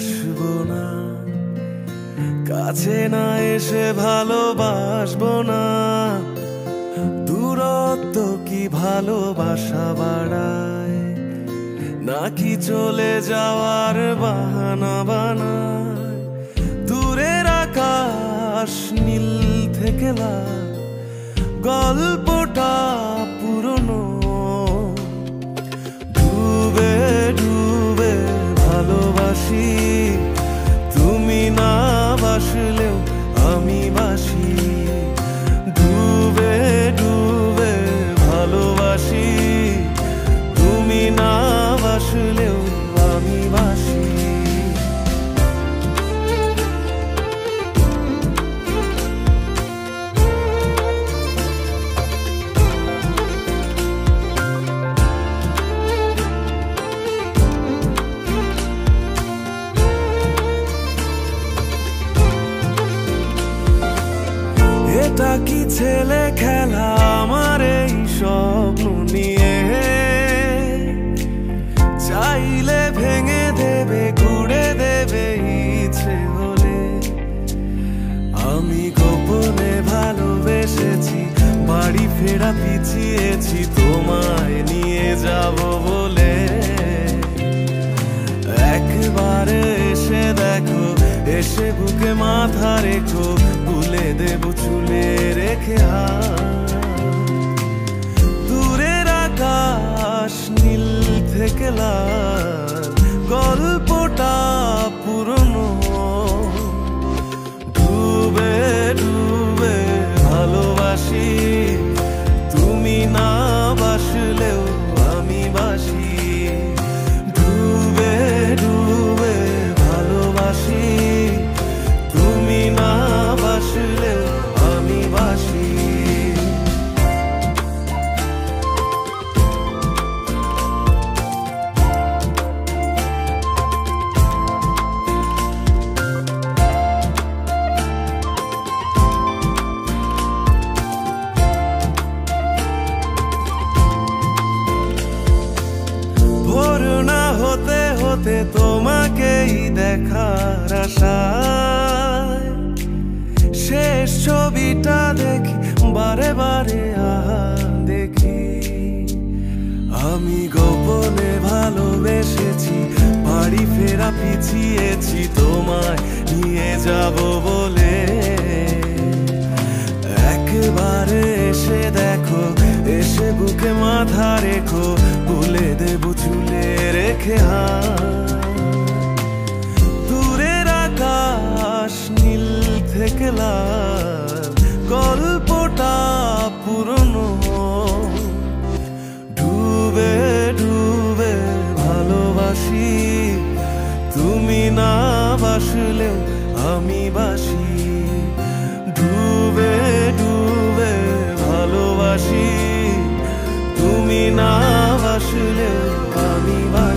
আসবো না, কাছে না এসে ভালোবাসবো না। দূরত্ব কি ভালোবাসা বাড়ায়, নাকি চলে যাওয়ার বাহানা বানায়? দূরের আকাশ নীল থেকে লাল, গল্পটা পুরনো। ডুবে ডুবে ভালোবাসি, তুমি না বাসলেও আমি বাসি। ডুবে ডুবে ভালোবাসি, তুমি না বাসলেও আমি বাসি। এটা কি ছেলে খেলা আমার এই স্বপ্ন নিয়ে? চাইলে ভেঙে দেবে, ঘুরে দেবে ইচ্ছে হলে। আমি গোপনে ভালোবেসেছি, বাড়ি ফেরা পিছিয়েছি তোমায় নিয়ে যাব বলে। একবারে এসে দেখো, এসে বুকে মাথা রেখো, তুলে দেব চুলে রেখে হাত। দূরের আকাশ নীল থেকে লাল, গল্পটা পুরনো। ডুবে ডুবে ভালোবাসি, তুমি না বাসলেও আমি বাসি। ডুবে ডুবে ভালোবাসি, তুমি না বাসলেও আমি বাসি। ভোর না হতে হতে তোমাকেই দেখার আশায়, শেষ ছবিটা দেখি বারে বারে দেখি। আমি গোপনে ভালোবেসেছি, বাড়ি ফেরা পিছিয়েছি তোমায় নিয়ে যাব বলে। একবারে এসে দেখো, এসে বুকে মাথা রেখো, তুলে দেব চুলে রেখে হাত। দূরের আকাশ নীল থেকে লাল, গল্পটা পুরনো। ডুবে ডুবে ভালোবাসি, তুমি না বাসলেও আমি বাসি। ডুবে ডুবে ভালোবাসি, তুমি না বাসলেও আমি বাসি।